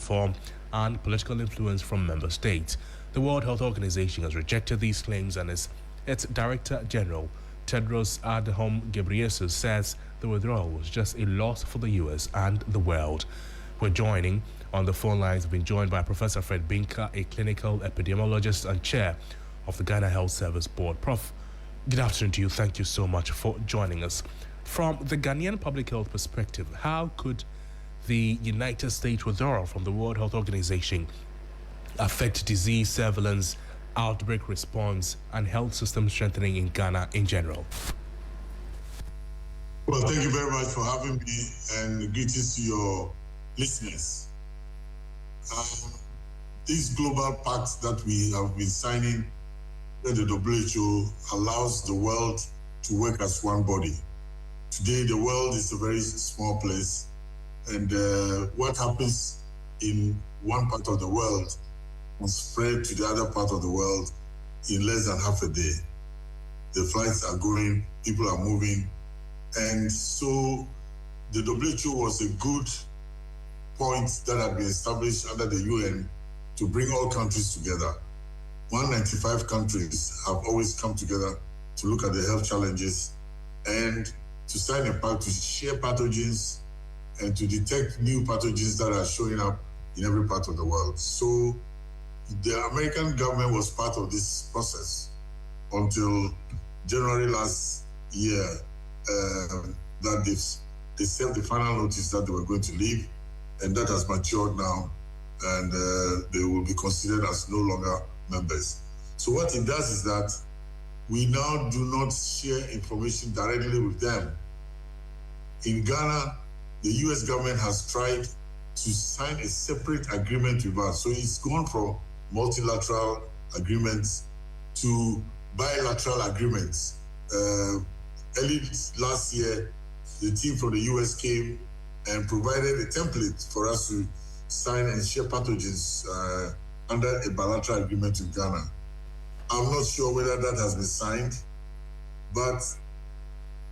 form and political influence from member states. The World Health Organization has rejected these claims, and its Director General, Tedros Adhanom Ghebreyesus, says the withdrawal was just a loss for the U.S. and the world. We're joining on the phone lines. We've been joined by Professor Fred Binka, a clinical epidemiologist and chair of the Ghana Health Service Board. Prof, good afternoon to you. Thank you so much for joining us. From the Ghanaian public health perspective, how could the United States withdrawal from the World Health Organization affect disease surveillance, outbreak response, and health system strengthening in Ghana in general? Well, thank you very much for having me, and greetings to your listeners. This global pact that we have been signing with the WHO allows the world to work as one body. Today, the world is a very small place, and what happens in one part of the world will spread to the other part of the world in less than half a day. The flights are going, people are moving, and so the WHO was a good point that had been established under the UN to bring all countries together. 195 countries have always come together to look at the health challenges and to sign a pact to share pathogens and to detect new pathogens that are showing up in every part of the world. So the American government was part of this process until January last year, that they served the final notice that they were going to leave, and that has matured now, and they will be considered as no longer members. So what it does is that we now do not share information directly with them. In Ghana, the US government has tried to sign a separate agreement with us. So it's gone from multilateral agreements to bilateral agreements. Early last year, the team from the US came and provided a template for us to sign and share pathogens under a bilateral agreement with Ghana. I'm not sure whether that has been signed, but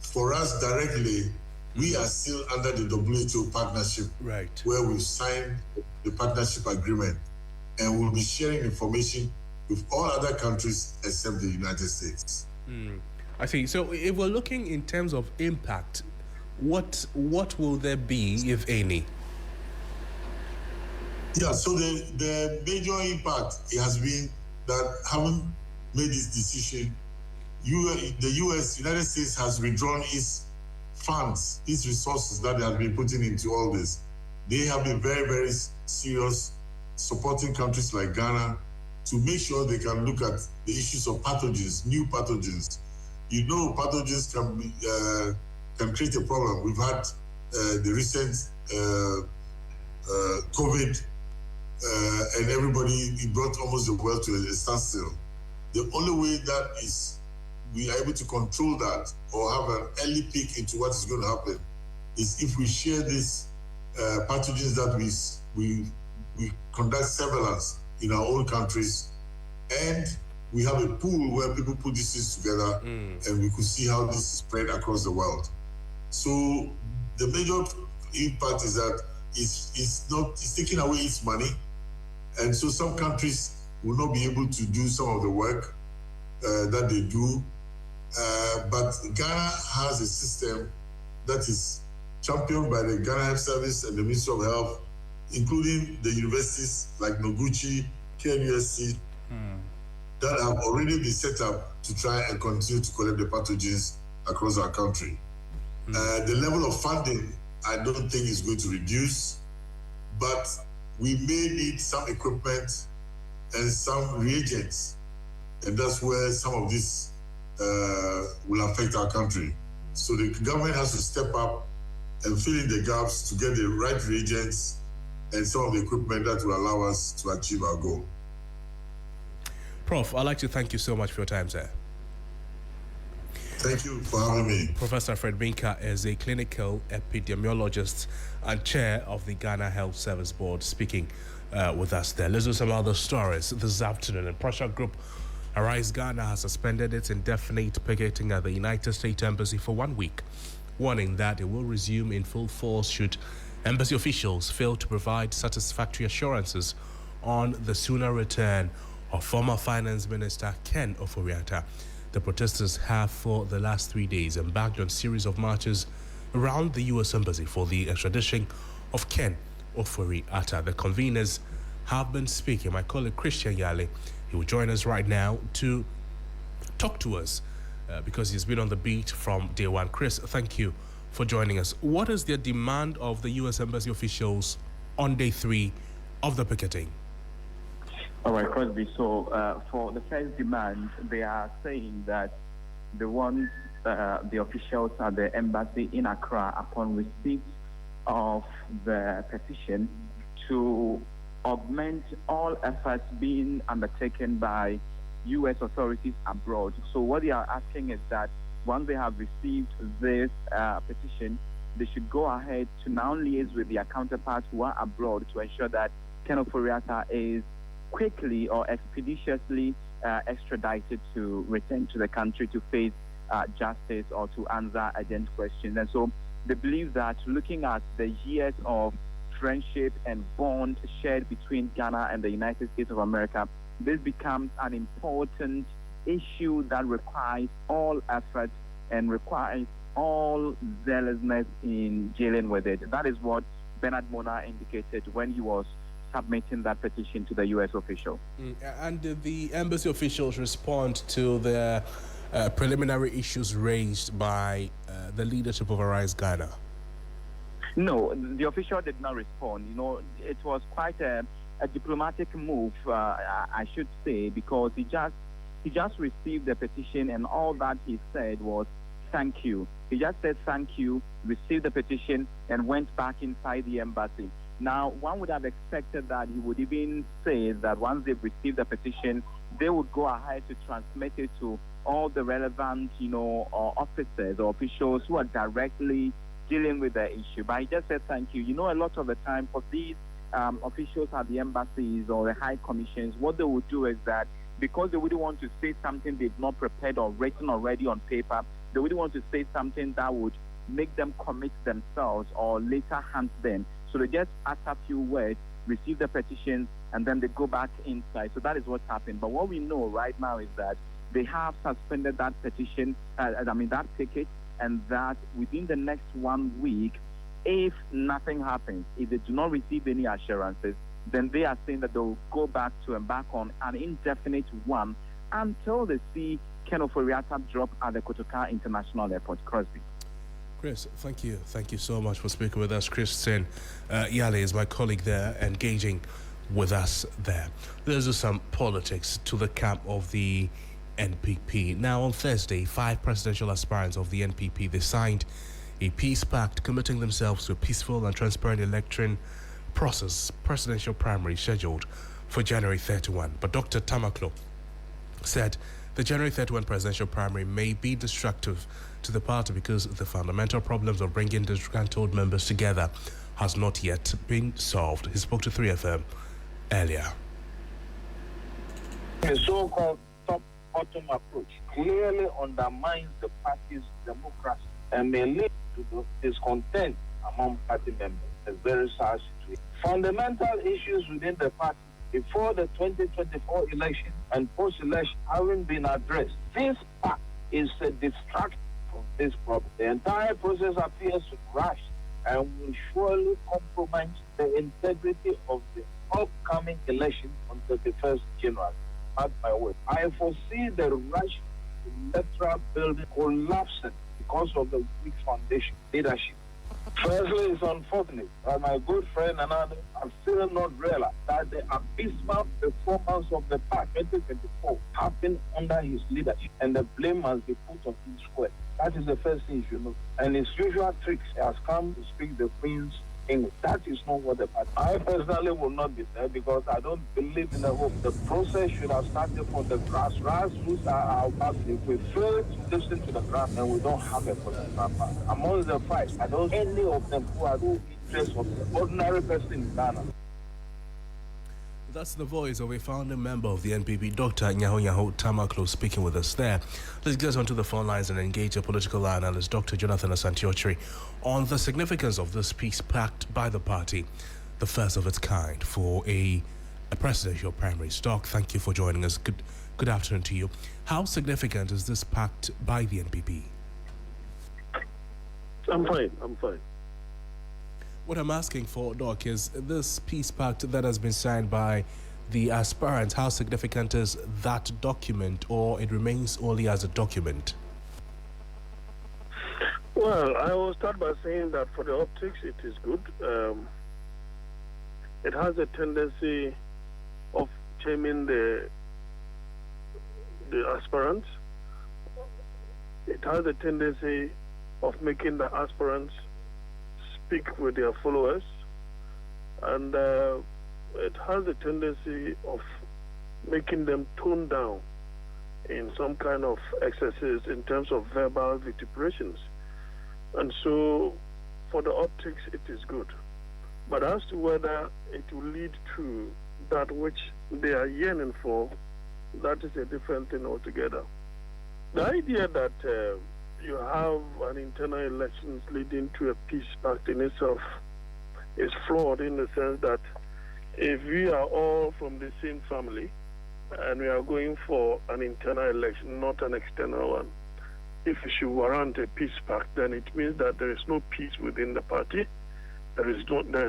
for us directly, we are still under the WHO partnership, right, where we've signed the partnership agreement, and we'll be sharing information with all other countries except the United States. I see. So if we're looking in terms of impact, what will there be, if any? Yeah, so the major impact has been that having made this decision, the United States has withdrawn its funds, its resources that they have been putting into all this. They have been very, very serious supporting countries like Ghana to make sure they can look at the issues of pathogens, new pathogens. You know, pathogens can create a problem. We've had the recent COVID, and everybody, it brought almost the world to a standstill. The only way that is we are able to control that or have an early peek into what is going to happen is if we share these pathogens that we conduct surveillance in our own countries, and we have a pool where people put these things together, and we could see how this is spread across the world. So the major impact is that it's taking away its money, and so some countries will not be able to do some of the work that they do. But Ghana has a system that is championed by the Ghana Health Service and the Ministry of Health, including the universities like Noguchi, KNUST, that have already been set up to try and continue to collect the pathogens across our country. The level of funding, I don't think is going to reduce, but we may need some equipment and some reagents, and that's where some of this will affect our country. So the government has to step up and fill in the gaps to get the right reagents and some of the equipment that will allow us to achieve our goal. Prof, I'd like to thank you so much for your time, sir. Thank you for having me. Professor Fred Binka is a clinical epidemiologist and chair of the Ghana Health Service Board, speaking with us there. Let's do some other stories this afternoon. And Pressure Group Arise Ghana has suspended its indefinite picketing at the United States Embassy for 1 week, warning that it will resume in full force should Embassy officials failed to provide satisfactory assurances on the sooner return of former Finance Minister Ken Ofori-Atta. The protesters have for the last 3 days embarked on a series of marches around the U.S. Embassy for the extradition of Ken Ofori-Atta. The conveners have been speaking. My colleague Christian Yale, he will join us right now to talk to us because he's been on the beat from day one. Chris, thank you for joining us. What is the demand of the U.S. Embassy officials on day 3 of the picketing? All right, Crosby. So for the first demand, they are saying that they want the officials at the embassy in Accra, upon receipt of the petition, to augment all efforts being undertaken by U.S. authorities abroad. So what they are asking is that once they have received this petition, they should go ahead to now liaise with their counterparts who are abroad to ensure that Ken Ofori-Atta is quickly or expeditiously extradited to return to the country to face justice or to answer urgent questions. And so they believe that looking at the years of friendship and bond shared between Ghana and the United States of America, this becomes an important issue that requires all effort and requires all zealousness in dealing with it. That is what Bernard Mona indicated when he was submitting that petition to the U.S. official. And did the embassy officials respond to the preliminary issues raised by the leadership of Arise Ghana? No, the official did not respond. You know, it was quite a diplomatic move, I should say, because he just received the petition, and all that he said was thank you. He just said thank you, received the petition, and went back inside the embassy. Now, one would have expected that he would even say that once they've received the petition, they would go ahead to transmit it to all the relevant, officers or officials who are directly dealing with the issue. But he just said thank you. You know, a lot of the time for these officials at the embassies or the high commissions, what they would do is that because they wouldn't want to say something they've not prepared or written already on paper, they wouldn't want to say something that would make them commit themselves or later hunt them. So they just ask a few words, receive the petitions, and then they go back inside. So that is what's happened. But what we know right now is that they have suspended that petition, that ticket, and that within the next 1 week, if nothing happens, if they do not receive any assurances, then they are saying that they will go back to embark on an indefinite one until they see Ken Ofori-Atta drop at the Kotoka International Airport. Crosby. Chris, thank you. Thank you so much for speaking with us. Christian Yale is my colleague there, engaging with us there. There's some politics to the camp of the NPP. Now, on Thursday, 5 presidential aspirants of the NPP, they signed a peace pact committing themselves to a peaceful and transparent election process, presidential primary scheduled for January 31. But Dr. Tamaklo said the January 31 presidential primary may be destructive to the party because the fundamental problems of bringing disgruntled members together has not yet been solved. He spoke to 3FM earlier. The so-called top-bottom approach clearly undermines the party's democracy and may lead to discontent among party members. A very sad situation. Fundamental issues within the party before the 2024 election and post-election haven't been addressed. This pact is a distraction from this problem. The entire process appears to crash and will surely compromise the integrity of the upcoming election on 31st January. Mark my word. I foresee the rush electoral building collapsing because of the weak foundation leadership. Firstly, it's unfortunate that my good friend Annan has still not realized that the abysmal performance of the party 2024 happened under his leadership, and the blame must be put on his square. That is the first thing you should know. And his usual tricks has come to speak the Queen's English. That is not what the party. I personally will not be there because I don't believe in the hope. The process should have started from the grass. Grassroots are our party. If we fail to listen to the grass, then we don't have a political party. Among the five, I don't see any of them who are the interests of the ordinary person in Ghana. That's the voice of a founding member of the NPP, Dr. Nyaho Tamaklo, speaking with us there. Let's get onto the phone lines and engage a political analyst, Dr. Jonathan Asante-Okyere, on the significance of this peace pact by the party, the first of its kind for a presidential primary. Doc, thank you for joining us. Good afternoon to you. How significant is this pact by the NPP? I'm fine. What I'm asking for, Doc, is this peace pact that has been signed by the aspirants, how significant is that document, or it remains only as a document? Well, I will start by saying that for the optics, it is good. It has a tendency of taming the aspirants. It has a tendency of making the aspirants speak with their followers, and it has a tendency of making them tone down in some kind of excesses in terms of verbal vituperations. And so for the optics, it is good. But as to whether it will lead to that which they are yearning for, that is a different thing altogether. The idea that you have an internal elections leading to a peace pact in itself is flawed, in the sense that if we are all from the same family and we are going for an internal election, not an external one, if we should warrant a peace pact, then it means that there is no peace within the party. There is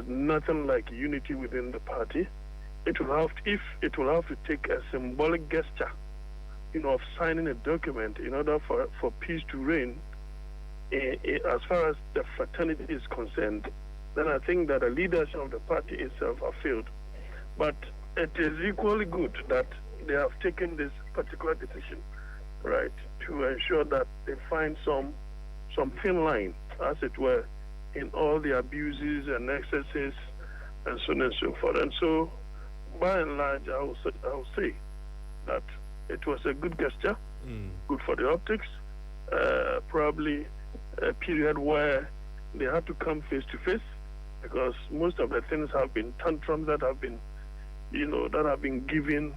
nothing like unity within the party. It will have to take a symbolic gesture, of signing a document in order for peace to reign. As far as the fraternity is concerned, then I think that the leadership of the party itself have failed. But it is equally good that they have taken this particular decision, right, to ensure that they find some thin line, as it were, in all the abuses and excesses and so on and so forth. And so, by and large, I will say that it was a good gesture, good for the optics, probably a period where they had to come face to face, because most of the things have been tantrums that have been, given,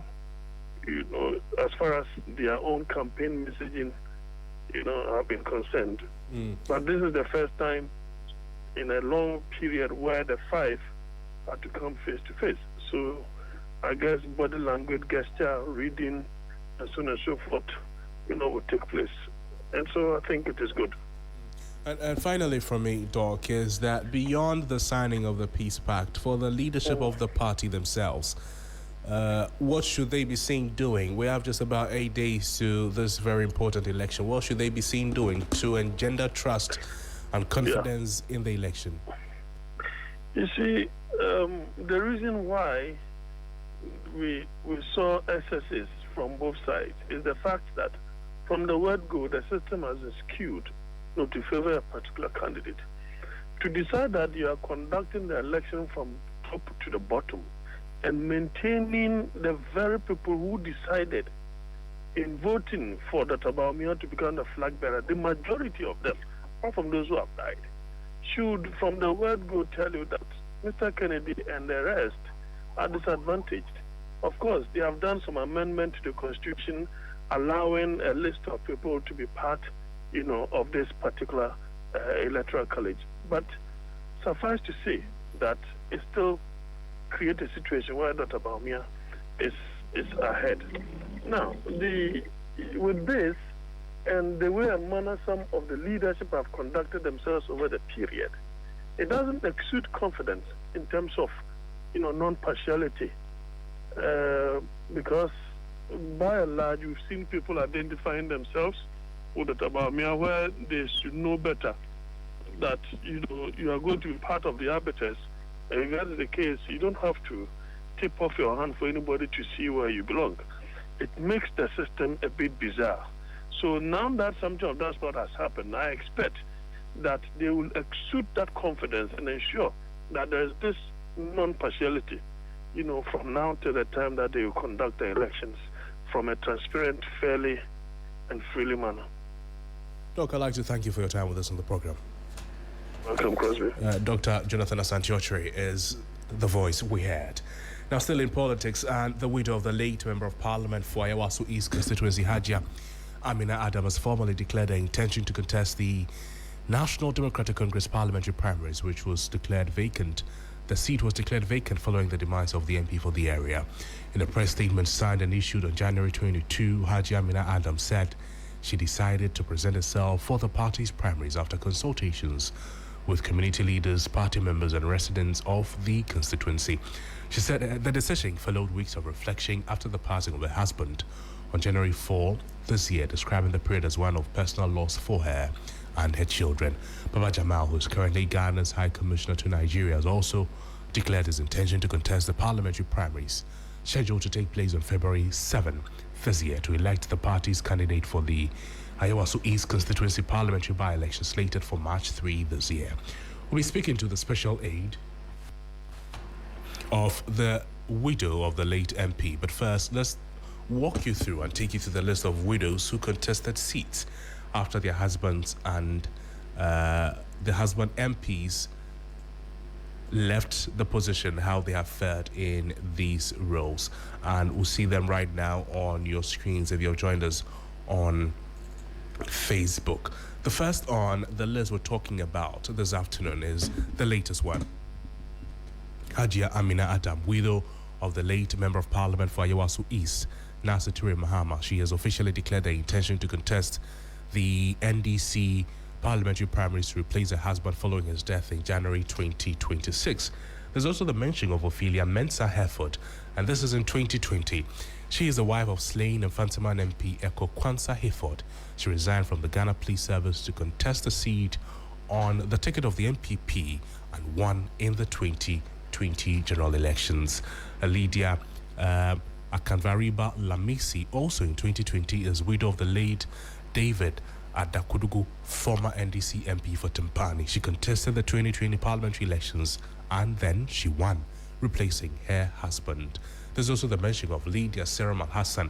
as far as their own campaign messaging, have been concerned. But this is the first time in a long period where the five had to come face to face. So I guess body language, gesture, reading, and so on and so forth, will take place. And so I think it is good. And finally from me, Doc, is that beyond the signing of the peace pact, for the leadership of the party themselves, what should they be seen doing? We have just about 8 days to this very important election. What should they be seen doing to engender trust and confidence in the election? You see, the reason why we saw excesses from both sides is the fact that from the word go, the system has been skewed to favor a particular candidate. To decide that you are conducting the election from top to the bottom and maintaining the very people who decided in voting for Dr. Bawumia to become the flag bearer, the majority of them, apart from those who have died, should from the word go tell you that Mr. Kennedy and the rest are disadvantaged. Of course, they have done some amendment to the Constitution allowing a list of people to be part, of this particular electoral college. But suffice to say that it still creates a situation where Dr. Bawumia is ahead. Now, with this and the way and manner some of the leadership have conducted themselves over the period, it doesn't exude confidence in terms of, non-partiality, because by and large, we've seen people identifying themselves with the Bawumia where they should know better that, you are going to be part of the arbiters. And if that is the case, you don't have to tip off your hand for anybody to see where you belong. It makes the system a bit bizarre. So now that something of that sort has happened, I expect that they will exude that confidence and ensure that there is this non-partiality, from now to the time that they will conduct the elections from a transparent, fairly, and freely manner. Doc, I'd like to thank you for your time with us on the program. Welcome, Crosby. Dr. Jonathan Asante-Okyere is the voice we had. Now, still in politics, and the widow of the late Member of Parliament for Ayawaso East constituency, Hajia Amina Adam, has formally declared her intention to contest the National Democratic Congress parliamentary primaries, which was declared vacant. The seat was declared vacant following the demise of the MP for the area. In a press statement signed and issued on January 22, Hajia Amina Adam said she decided to present herself for the party's primaries after consultations with community leaders, party members and residents of the constituency. She said the decision followed weeks of reflection after the passing of her husband on January 4 this year, describing the period as one of personal loss for her and her children. Baba Jamal, who is currently Ghana's High Commissioner to Nigeria, has also declared his intention to contest the parliamentary primaries scheduled to take place on February 7 this year to elect the party's candidate for the Ayawaso East constituency parliamentary by-election slated for March 3 this year. We'll be speaking to the special aide of the widow of the late MP. But first, let's walk you through and take you through the list of widows who contested seats after their husbands and the husband MPs left the position, how they have fared in these roles. And we'll see them right now on your screens if you've joined us on Facebook. The first on the list we're talking about this afternoon is the latest one. Hajia Amina Adam, widow of the late Member of Parliament for Ayawaso East, Nasir Mahama. She has officially declared her intention to contest the NDC parliamentary primaries to replace her husband following his death in January 2026. There's also the mention of Ophelia Mensah Hereford, and this is in 2020. She is the wife of slain Nkwantanang MP Eko Kwansa Hereford. She resigned from the Ghana Police Service to contest the seat on the ticket of the MPP and won in the 2020 general elections. Lydia Akanvariba Lamisi, also in 2020, is widow of the late David Adakudugu, former NDC MP for Timpani. She contested the 2020 parliamentary elections and then she won, replacing her husband. There's also the mention of Lydia Seram Al-Hassan.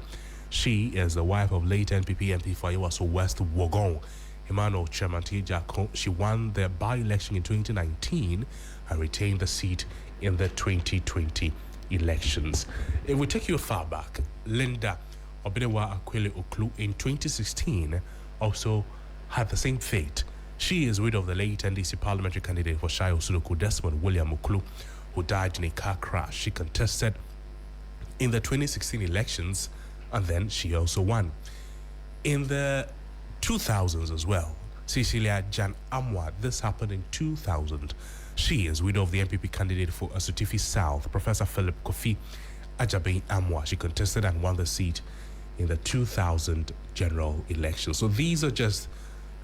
She is the wife of late NPP MP for Ayawaso West Wogong, Emmanuel Chamanti Jako. She won the by-election in 2019 and retained the seat in the 2020 elections. If we take you far back, Linda Obidewa Akwele Oklu in 2016 also had the same fate. She is widow of the late NDC parliamentary candidate for Shayo Sudoku, Desmond William Oklu, who died in a car crash. She contested in the 2016 elections and then she also won. In the 2000s as well, Cecilia Jan Amwa, this happened in 2000. She is widow of the MPP candidate for Asutifi South, Professor Philip Kofi Ajabein Amwa. She contested and won the seat in the 2000 general election. So these are just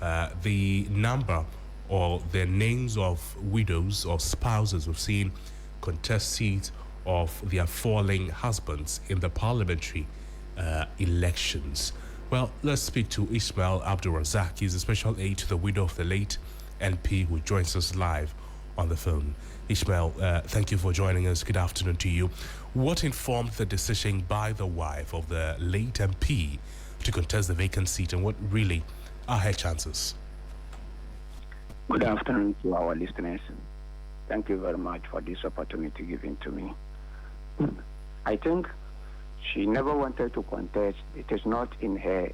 the number or the names of widows or spouses we've seen contest seats of their falling husbands in the parliamentary elections. Well, let's speak to Ismail Abdul Razak. He's a special aide to the widow of the late NP who joins us live on the phone. Ismail, thank you for joining us. Good afternoon to you. What informed the decision by the wife of the late MP to contest the vacant seat, and what really are her chances? Good afternoon to our listeners. Thank you very much for this opportunity given to me. I think she never wanted to contest. It is not her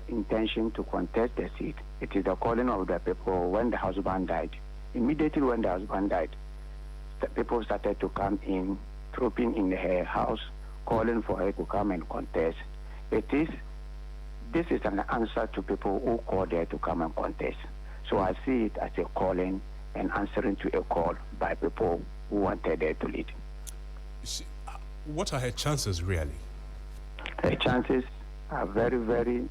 intention to contest the seat. It is the calling of the people when the husband died. Immediately when the husband died, the people started to come in, trooping in her house, calling for her to come and contest. This is an answer to people who called her to come and contest. So I see it as a calling and answering to a call by people who wanted her to lead. What are her chances really? Her chances are very, very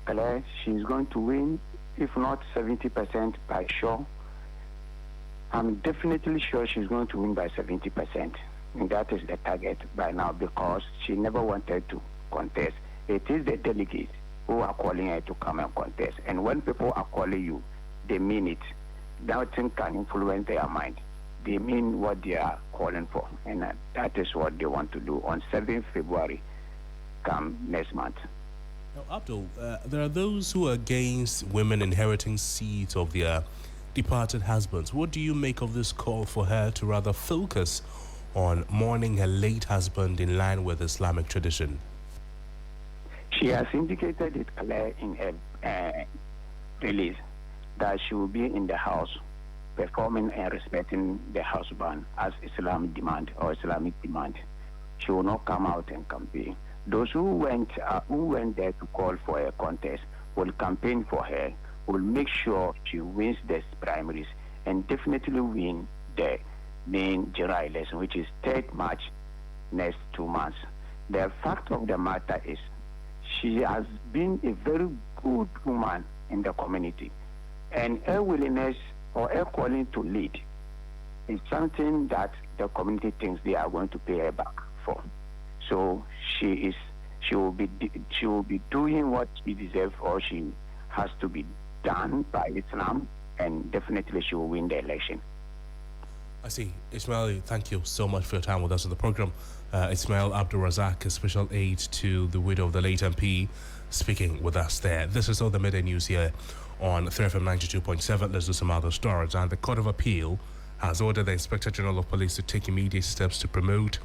clear. She's going to win, if not 70% by sure. I'm definitely sure she's going to win by 70%. And that is the target by now because she never wanted to contest. It is the delegates who are calling her to come and contest. And when people are calling you, they mean it. Nothing can influence their mind. They mean what they are calling for. And that is what they want to do on 7th February, come next month. Now, Abdul, there are those who are against women inheriting seats of their departed husbands. What do you make of this call for her to rather focus on mourning her late husband in line with Islamic tradition. She has indicated it clear in her release that she will be in the house performing and respecting the husband as Islamic demand. She will not come out and campaign. Those who went there to call for a contest will campaign for her, will make sure she wins the primaries and definitely win the main general election, which is 3rd March next 2 months. The fact of the matter is she has been a very good woman in the community, and her willingness or her calling to lead is something that the community thinks they are going to pay her back for. So she will be doing what she deserves, or she has to be done by Islam, and definitely she will win the election. I see. Ismail, thank you so much for your time with us on the program. Ismail Abdul Razak, a special aide to the widow of the late MP, speaking with us there. This is all the midday news here on 3FM 92.7. Let's do some other stories. And the Court of Appeal has ordered the Inspector General of Police to take immediate steps to promote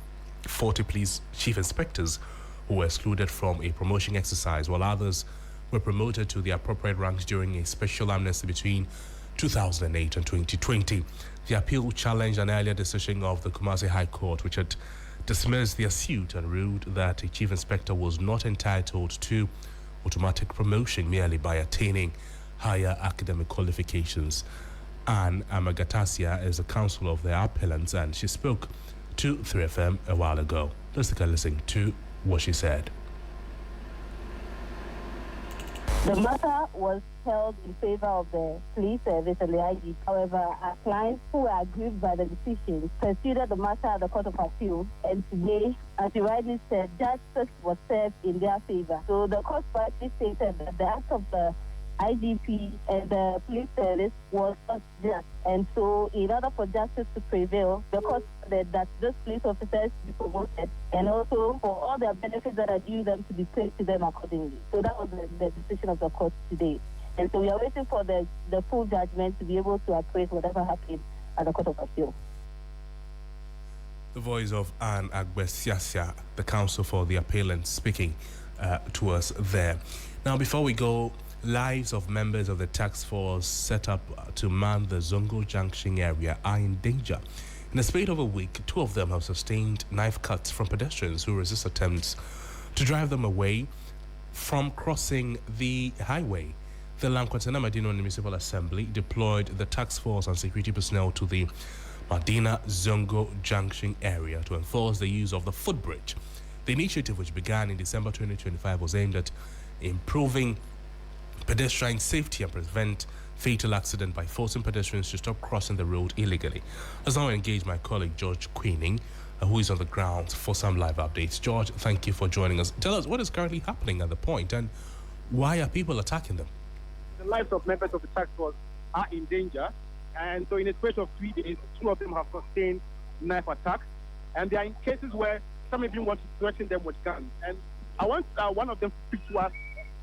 40 police chief inspectors who were excluded from a promotion exercise, while others were promoted to the appropriate ranks during a special amnesty between 2008 and 2020. The appeal challenged an earlier decision of the Kumasi High Court, which had dismissed their suit and ruled that a chief inspector was not entitled to automatic promotion merely by attaining higher academic qualifications. Anne Amagatasia is the counsel of the appellants, and she spoke to 3FM a while ago. Let's take a listen to what she said. The matter was held in favor of the police service and the IG. However, our clients who were aggrieved by the decision pursued the matter at the Court of Appeal, and today, as you rightly said, justice was served in their favor. So the court rightly stated that the act of the IGP and the police service was not just. And so in order for justice to prevail, the court said that those police officers be promoted, and also for all their benefits that are due them to be paid to them accordingly. So that was the decision of the court today. And so we are waiting for the full judgment to be able to appraise whatever happened at the Court of Appeal. The voice of Anne Agbesiasia, the counsel for the appellant, speaking to us there. Now, before we go, lives of members of the task force set up to man the Zongo junction area are in danger. In the space of a week, 2 of them have sustained knife cuts from pedestrians who resist attempts to drive them away from crossing the highway. The Nkwantanang Madina Municipal Assembly deployed the task force and security personnel to the Madina Zongo junction area to enforce the use of the footbridge. The initiative, which began in December 2025, was aimed at improving pedestrian safety and prevent fatal accident by forcing pedestrians to stop crossing the road illegally. As now I engage my colleague George Queening, who is on the ground for some live updates. George, thank you for joining us. Tell us what is currently happening at the point, and why are people attacking them? The lives of members of the task force are in danger, and so in a space of 3 days, 2 of them have sustained knife attacks, and they are in cases where some even want to threaten them with guns. And I want one of them to speak to us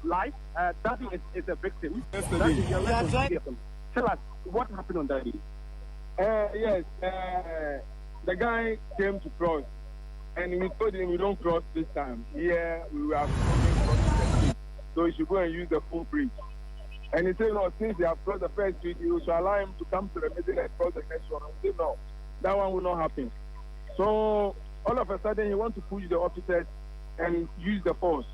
live. That is a victim. Tell us what happened on that day. Yes, the guy came to cross, and we told him we don't cross this time. Here we were crossing, so he should go and use the footbridge. And he said, no, since they have crossed the first street, you should allow him to come to the middle and cross the next one. I said, no, that one will not happen. So all of a sudden, he wants to push the officers and use the force.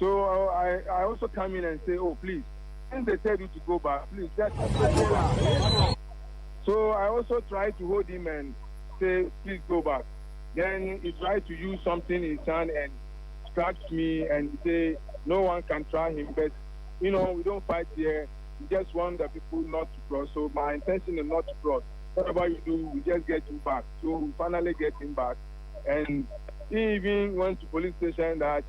So I also come in and say, oh, please, since they tell you to go back, please, just So I also try to hold him and say, please go back. Then he tried to use something in his hand and scratched me and say, no one can try him, but we don't fight here. We just want the people not to cross. So my intention is not to cross. Whatever you do, we just get you back. So we finally get him back. And he even went to police station that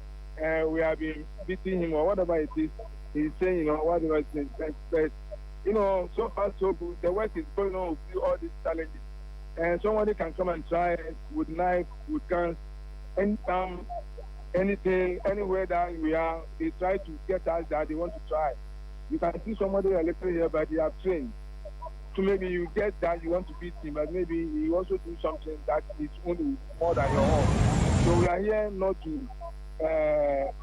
we have been beating him or whatever it is. He's saying, whatever it is. But, so far so good. The work is going on with all these challenges. And somebody can come and try with knife, with guns, and anything, anywhere that we are, they try to get us that they want to try. You can see somebody a little here, but they are trained. to maybe you get that you want to beat him, but maybe you also do something that is only more than your own. So we are here not to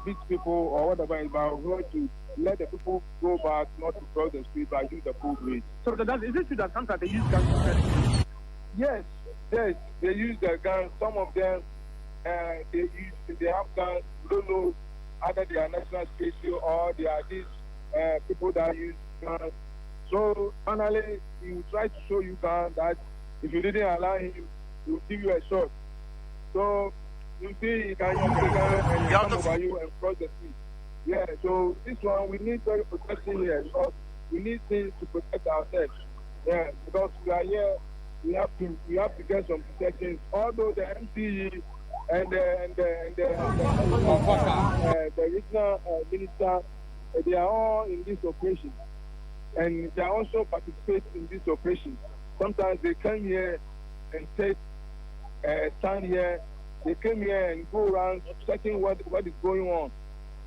beat people or whatever, but we want to let the people go back, not to cross the street, but use the footbridge. So is it true that sometimes they use guns? Yes, they use the guns. Some of them, they have guns. We don't know either they are national security or they are these people that use guns. So finally, he will try to show you guns that if you didn't allow him, he will give you a shot. So you see, he can use the gun and come over you and cross the street. Yeah, so this one, we need very protection here because we need things to protect ourselves. Yeah, because we are here, we have to get some protections. Although the MCE and the regional minister, they are all in this operation. And they also participate in this operation. Sometimes they come here and stand here. They came here and go around checking what is going on.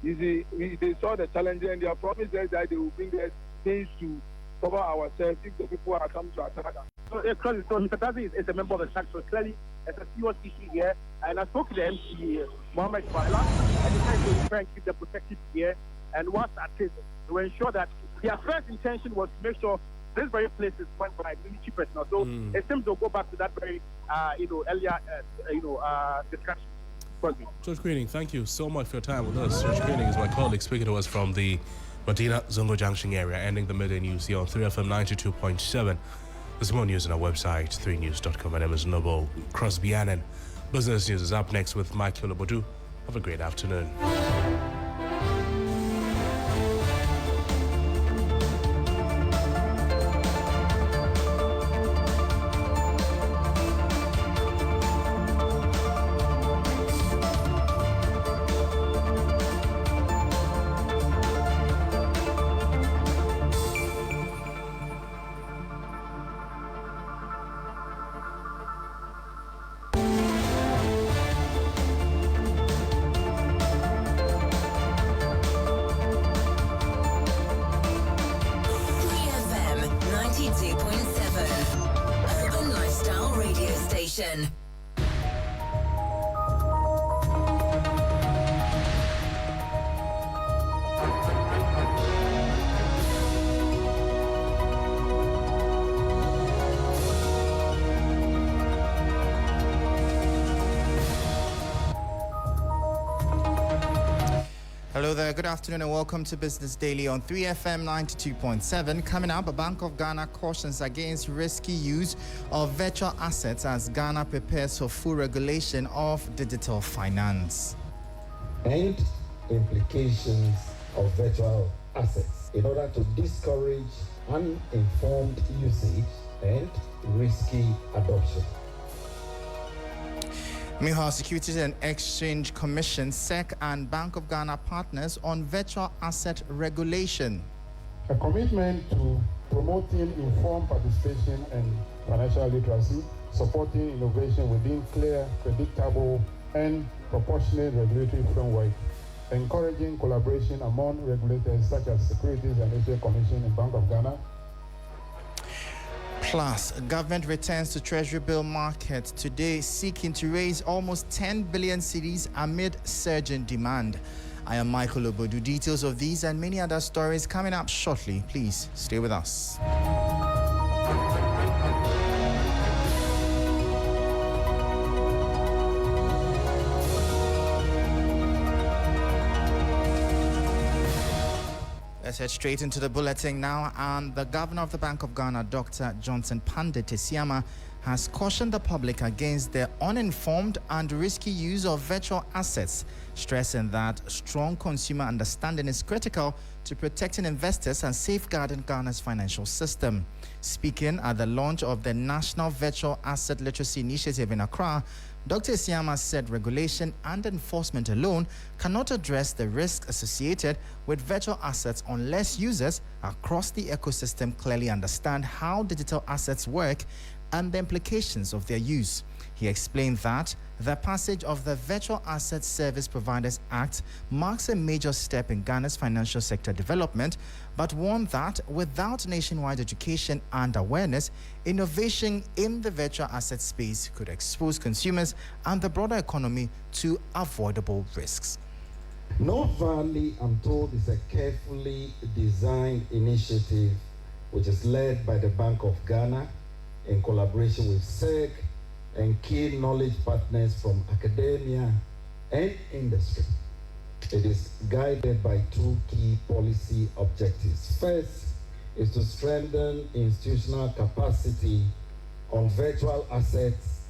You see, they saw the challenge and they have promised us that they will bring us things to cover ourselves if the people are coming to attack us. So Mr. Tazi is a member of the SAC, so clearly it's a serious issue here. And I spoke to the MC, Mohammed Fala, and he said to try and keep the protected here. And what's at it to ensure that their first intention was to make sure this very place is run by military personnel. So it seems to go back to that very, earlier, discussion. George Greening, thank you so much for your time with us. George Greening is my colleague speaking to us from the Madina Zongo Junction area, ending the midday news here on 3FM 92.7. There's more news on our website, 3news.com. My name is Noble Crosby Annan. Business News is up next with Michael Obodu. Have a great afternoon. Hello there, good afternoon and welcome to Business Daily on 3FM 92.7. Coming up, a Bank of Ghana cautions against risky use of virtual assets as Ghana prepares for full regulation of digital finance. And implications of virtual assets in order to discourage uninformed usage and risky adoption. Meanwhile, Securities and Exchange Commission, SEC, and Bank of Ghana partners on virtual asset regulation. A commitment to promoting informed participation and financial literacy, supporting innovation within clear, predictable, and proportionate regulatory framework, encouraging collaboration among regulators such as Securities and Exchange Commission and Bank of Ghana. Plus, government returns to Treasury bill market today, seeking to raise almost 10 billion cedis amid surging demand. I am Michael Obodu. Details of these and many other stories coming up shortly. Please stay with us. Let's head straight into the bulletin now. And the governor of the Bank of Ghana, Dr. Johnson Pandit Tesiama, has cautioned the public against the uninformed and risky use of virtual assets, stressing that strong consumer understanding is critical to protecting investors and safeguarding Ghana's financial system. Speaking at the launch of the National Virtual Asset Literacy Initiative in Accra, Dr. Tesiama said regulation and enforcement alone cannot address the risks associated with virtual assets unless users across the ecosystem clearly understand how digital assets work and the implications of their use. He explained that the passage of the Virtual Asset Service Providers Act marks a major step in Ghana's financial sector development, but warned that without nationwide education and awareness, innovation in the virtual asset space could expose consumers and the broader economy to avoidable risks. North Valley, I'm told, is a carefully designed initiative which is led by the Bank of Ghana in collaboration with SEC and key knowledge partners from academia and industry. It is guided by two key policy objectives. First is to strengthen institutional capacity on virtual assets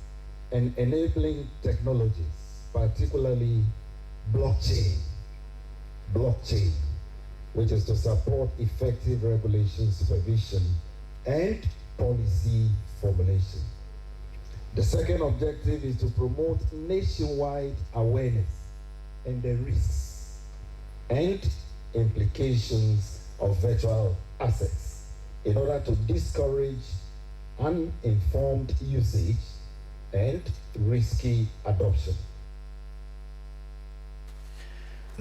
and enabling technologies, particularly blockchain, which is to support effective regulation, supervision, and policy formulation. The second objective is to promote nationwide awareness and the risks and implications of virtual assets in order to discourage uninformed usage and risky adoption.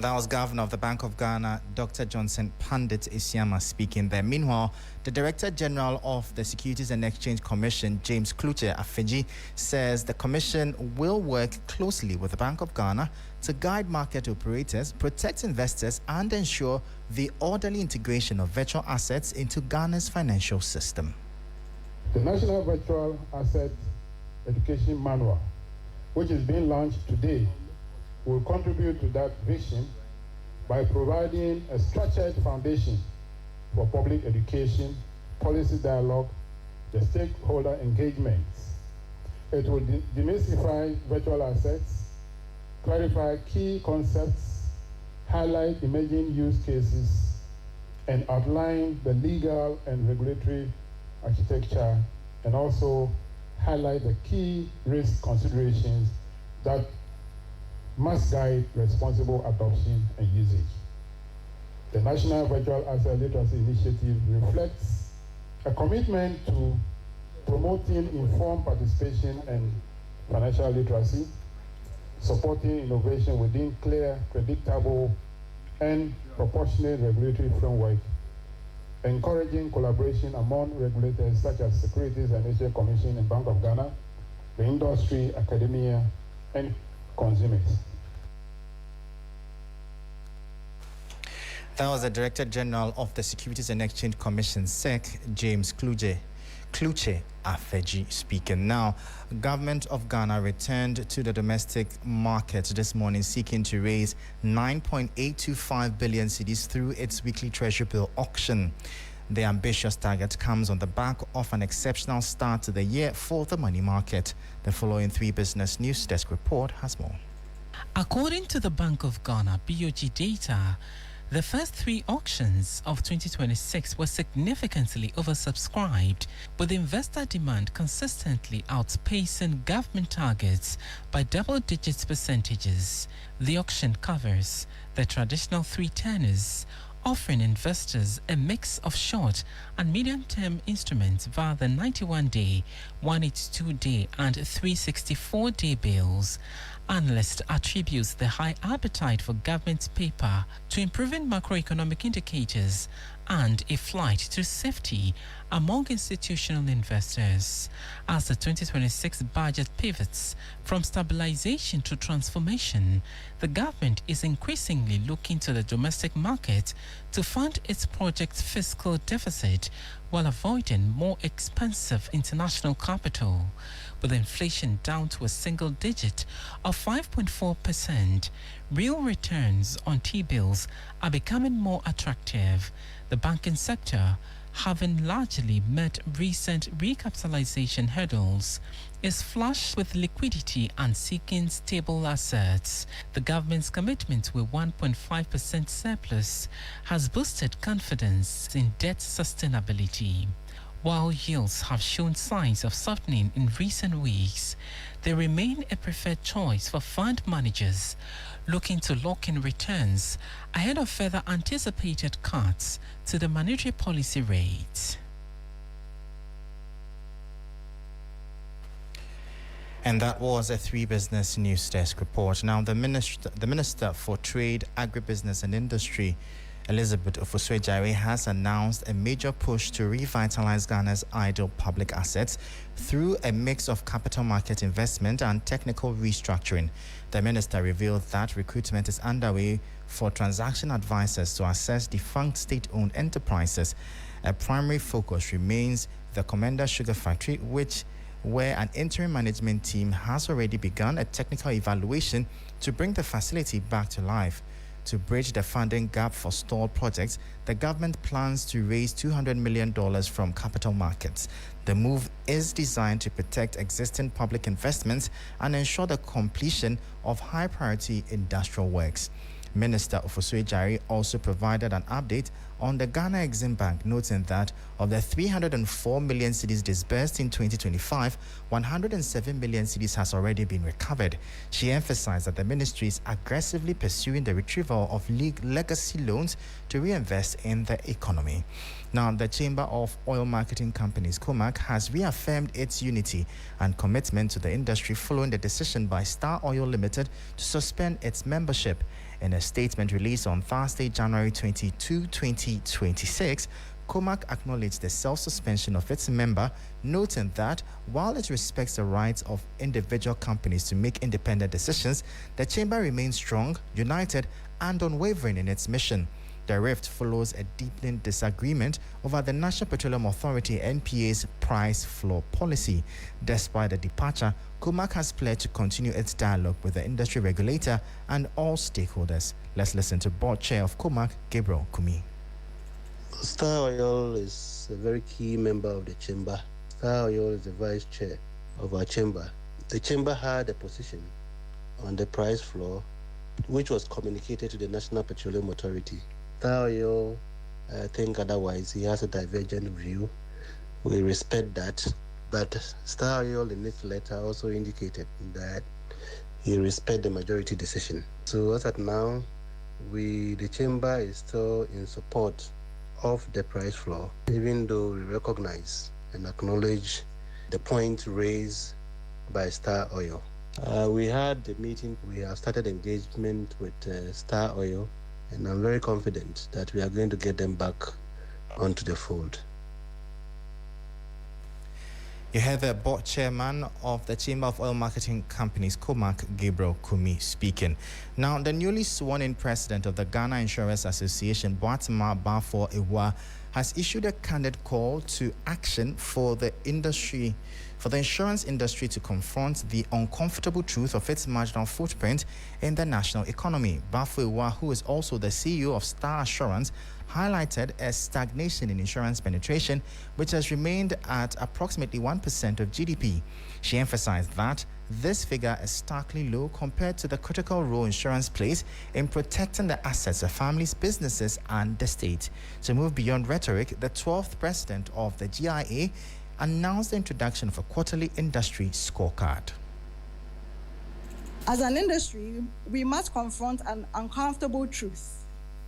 That was Governor of the Bank of Ghana, Dr. Johnson Pandit Isiama, speaking there. Meanwhile, the Director General of the Securities and Exchange Commission, James Kluche-Afeji, says the Commission will work closely with the Bank of Ghana to guide market operators, protect investors, and ensure the orderly integration of virtual assets into Ghana's financial system. The National Virtual Asset Education Manual, which is being launched today, will contribute to that vision by providing a structured foundation for public education, policy dialogue, the stakeholder engagements. It will demystify virtual assets, clarify key concepts, highlight emerging use cases, and outline the legal and regulatory architecture, and also highlight the key risk considerations that must guide responsible adoption and usage. The National Virtual Asset Literacy Initiative reflects a commitment to promoting informed participation and financial literacy, supporting innovation within clear, predictable, and proportionate regulatory framework, encouraging collaboration among regulators such as Securities and Exchange Commission and Bank of Ghana, the industry, academia, and consumers. That was the Director General of the Securities and Exchange Commission, SEC, James Kluche-Afeji, speaking. Now, Government of Ghana returned to the domestic market this morning, seeking to raise 9.825 billion cedis through its weekly treasury bill auction. The ambitious target comes on the back of an exceptional start to the year for the money market. The following 3 Business News Desk report has more. According to the Bank of Ghana BOG data, the first 3 auctions of 2026 were significantly oversubscribed, with investor demand consistently outpacing government targets by double-digit percentages. The auction covers the traditional 3 tenors, offering investors a mix of short and medium-term instruments via the 91-day, 182-day and 364-day bills. Analyst attributes the high appetite for government paper to improving macroeconomic indicators and a flight to safety among institutional investors. As the 2026 budget pivots from stabilization to transformation, the government is increasingly looking to the domestic market to fund its project's fiscal deficit while avoiding more expensive international capital. With inflation down to a single digit of 5.4%, real returns on T-bills are becoming more attractive. The banking sector, having largely met recent recapitalization hurdles, is flush with liquidity and seeking stable assets. The government's commitment with 1.5% surplus has boosted confidence in debt sustainability. While yields have shown signs of softening in recent weeks, they remain a preferred choice for fund managers looking to lock in returns ahead of further anticipated cuts to the monetary policy rate. And that was a 3 Business News Desk report. Now, the Minister for Trade, Agribusiness and Industry, Elizabeth Ofori-Atta, has announced a major push to revitalize Ghana's idle public assets through a mix of capital market investment and technical restructuring. The minister revealed that recruitment is underway for transaction advisors to assess defunct state-owned enterprises. A primary focus remains the Commander Sugar Factory, where an interim management team has already begun a technical evaluation to bring the facility back to life. To bridge the funding gap for stalled projects, the government plans to raise $200 million from capital markets. The move is designed to protect existing public investments and ensure the completion of high-priority industrial works. Minister Ofori-Atta also provided an update on the Ghana Exim Bank, noting that of the 304 million cedis disbursed in 2025, 107 million cedis has already been recovered. She emphasized that the ministry is aggressively pursuing the retrieval of legacy loans to reinvest in the economy. Now, the Chamber of Oil Marketing Companies, COMAC, has reaffirmed its unity and commitment to the industry following the decision by Star Oil Limited to suspend its membership. In a statement released on Thursday, January 22, 2026, COMAC acknowledged the self-suspension of its member, noting that while it respects the rights of individual companies to make independent decisions, the chamber remains strong, united, and unwavering in its mission. The rift follows a deepening disagreement over the National Petroleum Authority (NPA's) price floor policy. Despite the departure, COMAC has pledged to continue its dialogue with the industry regulator and all stakeholders. Let's listen to Board Chair of COMAC, Gabriel Kumi. Star Oil is a very key member of the chamber. Star Oil is the vice chair of our chamber. The chamber had a position on the price floor, which was communicated to the National Petroleum Authority. Star Oil, I think otherwise, he has a divergent view. We respect that. But Star Oil in its letter also indicated that he respects the majority decision. So as at now, the chamber is still in support of the price floor, even though we recognize and acknowledge the point raised by Star Oil. We had the meeting. We have started engagement with Star Oil, and I'm very confident that we are going to get them back onto the fold. You heard the board chairman of the Chamber of Oil Marketing Companies, COMAC, Gabriel Kumi, speaking. Now, the newly sworn-in president of the Ghana Insurance Association, Boatema Bafo-Ewa, has issued a candid call to action for the insurance industry to confront the uncomfortable truth of its marginal footprint in the national economy. Bafo-Ewa, who is also the CEO of Star Assurance, highlighted a stagnation in insurance penetration, which has remained at approximately 1% of GDP. She emphasized that this figure is starkly low compared to the critical role insurance plays in protecting the assets of families, businesses, and the state. To move beyond rhetoric, the 12th president of the GIA announced the introduction of a quarterly industry scorecard. As an industry, we must confront an uncomfortable truth.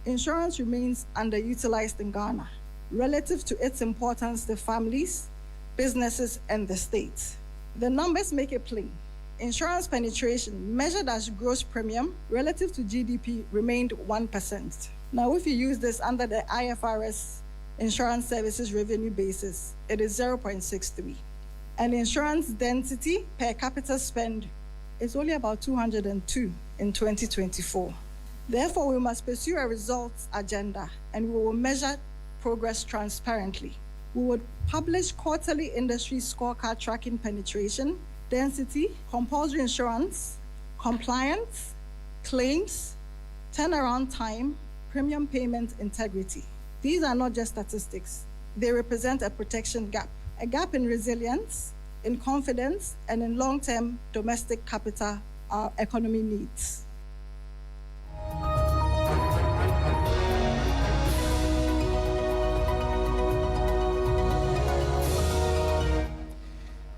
Insurance remains underutilized in Ghana relative to its importance to families, businesses, and the state. The numbers make it plain. Insurance penetration, measured as gross premium relative to GDP, remained 1%. Now, if you use this under the IFRS insurance services revenue basis, it is 0.63. And insurance density per capita spend is only about 202 in 2024. Therefore, we must pursue a results agenda, and we will measure progress transparently. We would publish quarterly industry scorecard tracking penetration, density, compulsory insurance, compliance, claims, turnaround time, premium payment integrity. These are not just statistics. They represent a protection gap, a gap in resilience, in confidence, and in long-term domestic capital our economy needs.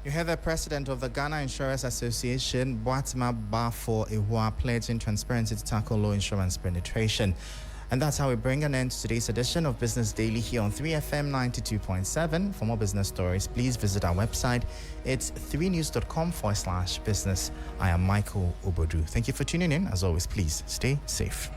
You heard the president of the Ghana Insurance Association, Boatema Bafo-Ewa, pledging transparency to tackle low insurance penetration. And that's how we bring an end to today's edition of Business Daily here on 3FM 92.7. For more business stories, please visit our website. It's 3news.com/business. I am Michael Obodu. Thank you for tuning in. As always, please stay safe.